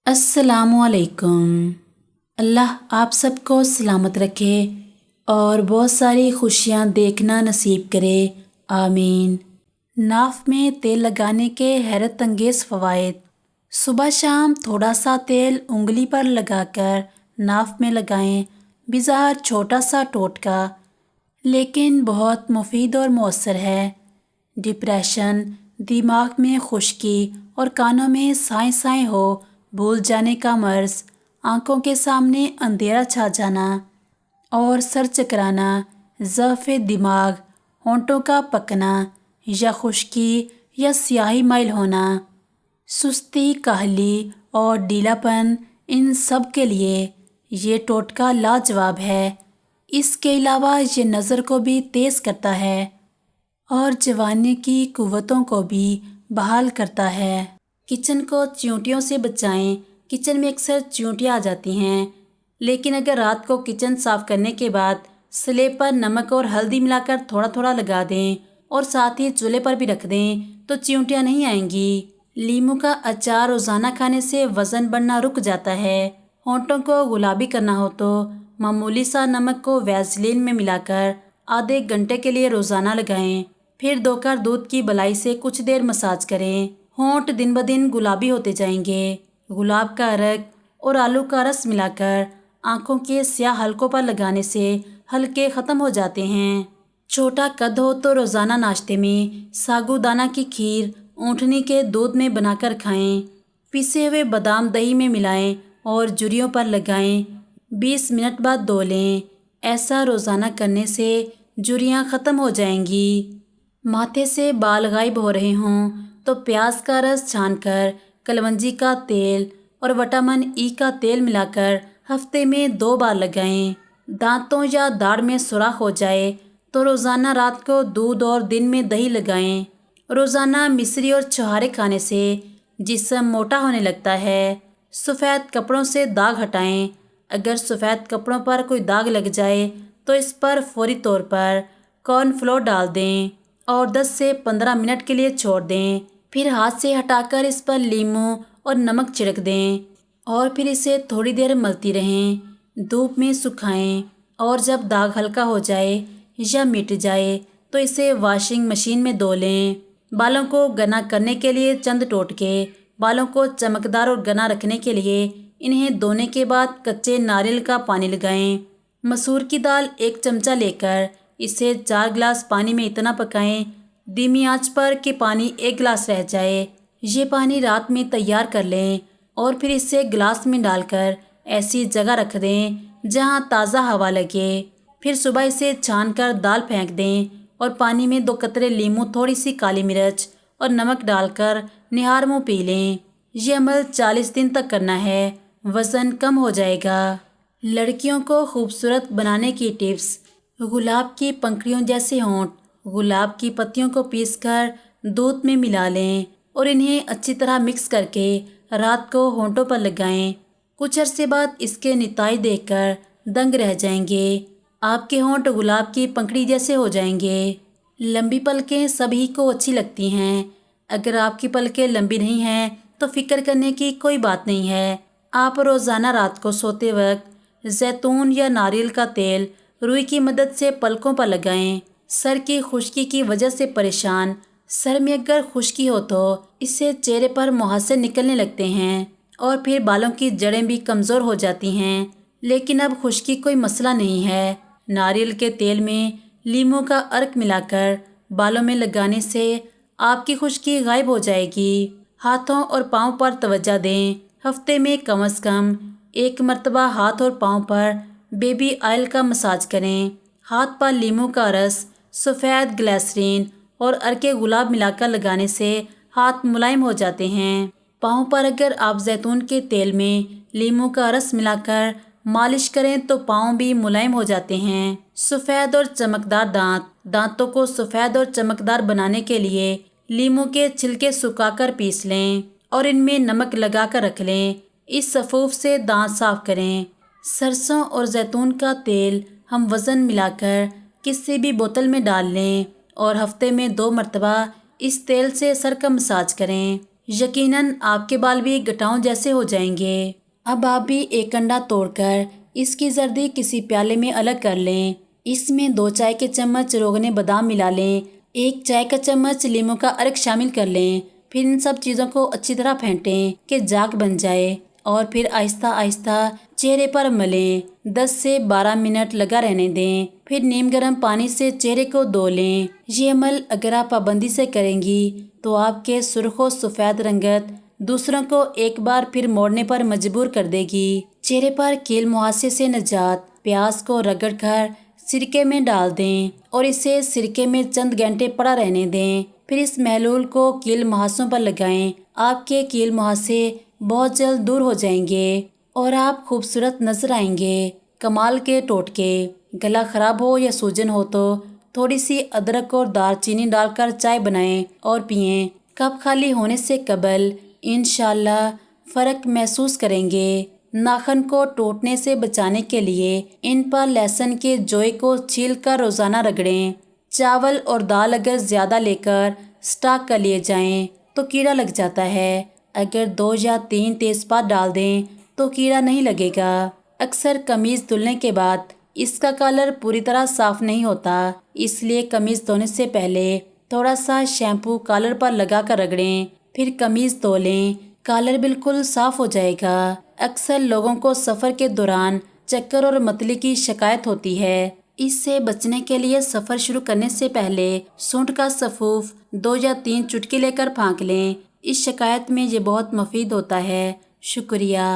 السلام علیکم۔ اللہ آپ سب کو سلامت رکھے اور بہت ساری خوشیاں دیکھنا نصیب کرے، آمین۔ ناف میں تیل لگانے کے حیرت انگیز فوائد۔ صبح شام تھوڑا سا تیل انگلی پر لگا کر ناف میں لگائیں۔ بظاہر چھوٹا سا ٹوٹکا لیکن بہت مفید اور مؤثر ہے۔ ڈپریشن، دماغ میں خشکی اور کانوں میں سائیں سائیں ہو بھول جانے کا مرض، آنکھوں کے سامنے اندھیرا چھا جانا اور سر چکرانا، ضعف دماغ، ہونٹوں کا پکنا یا خشکی یا سیاہی مائل ہونا، سستی، کاہلی اور ڈھیلا پن، ان سب کے لیے یہ ٹوٹکا لاجواب ہے۔ اس کے علاوہ یہ نظر کو بھی تیز کرتا ہے اور جوانی کی قوتوں کو بھی بحال کرتا ہے۔ کچن کو چیونٹیوں سے بچائیں۔ کچن میں اکثر چیونٹیاں آ جاتی ہیں، لیکن اگر رات کو کچن صاف کرنے کے بعد سلیب پر نمک اور ہلدی ملا کر تھوڑا تھوڑا لگا دیں اور ساتھ ہی چولہے پر بھی رکھ دیں تو چیونٹیاں نہیں آئیں گی۔ لیموں کا اچار روزانہ کھانے سے وزن بڑھنا رک جاتا ہے۔ ہونٹوں کو گلابی کرنا ہو تو معمولی سا نمک کو ویزلین میں ملا کر آدھے گھنٹے کے لیے روزانہ لگائیں، پھر دھو کر دودھ کی بلائی سے کچھ دیر مساج کریں۔ ہونٹ دن بدن گلابی ہوتے جائیں گے۔ گلاب کا عرق اور آلو کا رس ملا کر آنکھوں کے سیاہ حلقوں پر لگانے سے حلقے ختم ہو جاتے ہیں۔ چھوٹا قد ہو تو روزانہ ناشتے میں ساگو دانہ کی کھیر اونٹنی کے دودھ میں بنا کر کھائیں۔ پیسے ہوئے بادام دہی میں ملائیں اور جھریوں پر لگائیں، 20 منٹ بعد دھو لیں۔ ایسا روزانہ کرنے سے جھریاں ختم ہو جائیں گی۔ ماتھے سے بال غائب ہو رہے ہوں تو پیاز کا رس چھان کر کلونجی کا تیل اور وٹامن ای کا تیل ملا کر ہفتے میں 2 بار لگائیں۔ دانتوں یا داڑھ میں سوراخ ہو جائے تو روزانہ رات کو دودھ اور دن میں دہی لگائیں۔ روزانہ مصری اور چھہارے کھانے سے جسم موٹا ہونے لگتا ہے۔ سفید کپڑوں سے داغ ہٹائیں۔ اگر سفید کپڑوں پر کوئی داغ لگ جائے تو اس پر فوری طور پر کارن فلور ڈال دیں اور 10 سے 15 منٹ کے لیے چھوڑ دیں، پھر ہاتھ سے ہٹا کر اس پر لیموں اور نمک چھڑک دیں اور پھر اسے تھوڑی دیر ملتی رہیں۔ دھوپ میں سکھائیں اور جب داغ ہلکا ہو جائے یا مٹ جائے تو اسے واشنگ مشین میں دھو لیں۔ بالوں کو گنا کرنے کے لیے چند ٹوٹکے۔ بالوں کو چمکدار اور گنا رکھنے کے لیے انہیں دھونے کے بعد کچے ناریل کا پانی لگائیں۔ مسور کی دال 1 چمچہ لے کر اسے 4 گلاس پانی میں اتنا پکائیں دھیمی آنچ پر کہ پانی 1 گلاس رہ جائے۔ یہ پانی رات میں تیار کر لیں اور پھر اسے گلاس میں ڈال کر ایسی جگہ رکھ دیں جہاں تازہ ہوا لگے۔ پھر صبح اسے چھان کر دال پھینک دیں اور پانی میں 2 قطرے لیموں، تھوڑی سی کالی مرچ اور نمک ڈال کر نہار منہ پی لیں۔ یہ عمل 40 دن تک کرنا ہے، وزن کم ہو جائے گا۔ لڑکیوں کو خوبصورت بنانے کی ٹپس۔ گلاب کی پنکھڑیوں جیسے ہونٹ۔ گلاب کی پتیوں کو پیس کر دودھ میں ملا لیں اور انہیں اچھی طرح مکس کر کے رات کو ہونٹوں پر لگائیں۔ کچھ عرصے بعد اس کے نتائج دیکھ کر دنگ رہ جائیں گے۔ آپ کے ہونٹ گلاب کی پنکھڑی جیسے ہو جائیں گے۔ لمبی پلکیں سبھی کو اچھی لگتی ہیں۔ اگر آپ کی پلکیں لمبی نہیں ہیں تو فکر کرنے کی کوئی بات نہیں ہے۔ آپ روزانہ رات کو سوتے وقت زیتون یا ناریل کا تیل روئی کی مدد سے پلکوں پر لگائیں۔ سر کی خشکی کی وجہ سے پریشان۔ سر میں اگر خشکی ہو تو اس سے چہرے پر مہاسے نکلنے لگتے ہیں اور پھر بالوں کی جڑیں بھی کمزور ہو جاتی ہیں، لیکن اب خشکی کوئی مسئلہ نہیں ہے۔ ناریل کے تیل میں لیموں کا عرق ملا کر بالوں میں لگانے سے آپ کی خشکی غائب ہو جائے گی۔ ہاتھوں اور پاؤں پر توجہ دیں۔ ہفتے میں کم از کم 1 مرتبہ ہاتھ اور پاؤں پر بیبی آئل کا مساج کریں۔ ہاتھ پر لیموں کا رس، سفید گلیسرین اور عرق گلاب ملا کر لگانے سے ہاتھ ملائم ہو جاتے ہیں۔ پاؤں پر اگر آپ زیتون کے تیل میں لیموں کا رس ملا کر مالش کریں تو پاؤں بھی ملائم ہو جاتے ہیں۔ سفید اور چمکدار دانت۔ دانتوں کو سفید اور چمکدار بنانے کے لیے لیموں کے چھلکے سکھا کر پیس لیں اور ان میں نمک لگا کر رکھ لیں۔ اس سفوف سے دانت صاف کریں۔ سرسوں اور زیتون کا تیل ہم وزن ملا کر کسی بھی بوتل میں ڈال لیں اور ہفتے میں 2 مرتبہ اس تیل سے سر کا مساج کریں۔ یقیناً آپ کے بال بھی گٹاؤں جیسے ہو جائیں گے۔ اب آپ بھی ایک انڈا توڑ کر اس کی زردی کسی پیالے میں الگ کر لیں۔ اس میں 2 چائے کے چمچ روغن بادام ملا لیں، 1 چائے کا چمچ لیموں کا عرق شامل کر لیں۔ پھر ان سب چیزوں کو اچھی طرح پھینٹیں کہ جاگ بن جائے، اور پھر آہستہ آہستہ چہرے پر ملیں۔ 10 سے 12 منٹ لگا رہنے دیں، پھر نیم گرم پانی سے چہرے کو دھو لیں۔ یہ عمل اگر آپ پابندی سے کریں گی تو آپ کے سرخ و سفید رنگت دوسروں کو ایک بار پھر موڑنے پر مجبور کر دے گی۔ چہرے پر کیل مہاسے سے نجات: پیاز کو رگڑ کر سرکے میں ڈال دیں اور اسے سرکے میں چند گھنٹے پڑا رہنے دیں۔ پھر اس محلول کو کیل مہاسوں پر لگائیں۔ آپ کے کیل مہاسے بہت جلد دور ہو جائیں گے اور آپ خوبصورت نظر آئیں گے۔ کمال کے ٹوٹکے: گلا خراب ہو یا سوجن ہو تو تھوڑی سی ادرک اور دار چینی ڈال کر چائے بنائیں اور پئیں۔ کپ خالی ہونے سے قبل انشاءاللہ فرق محسوس کریں گے۔ ناخن کو ٹوٹنے سے بچانے کے لیے ان پر لہسن کے جوئے کو چھیل کر روزانہ رگڑیں۔ چاول اور دال اگر زیادہ لے کر اسٹاک کر لیے جائیں تو کیڑا لگ جاتا ہے۔ اگر 2 یا 3 تیز پات ڈال دیں تو کیڑا نہیں لگے گا۔ اکثر قمیض دھلنے کے بعد اس کا کالر پوری طرح صاف نہیں ہوتا، اس لیے قمیض دھونے سے پہلے تھوڑا سا شیمپو کالر پر لگا کر رگڑیں، پھر قمیض دھو لیں۔ کالر بالکل صاف ہو جائے گا۔ اکثر لوگوں کو سفر کے دوران چکر اور متلی کی شکایت ہوتی ہے۔ اس سے بچنے کے لیے سفر شروع کرنے سے پہلے سونڈ کا سفوف 2 یا 3 چٹکی لے کر پھانک لیں۔ اس شکایت میں یہ بہت مفید ہوتا ہے۔ شکریہ۔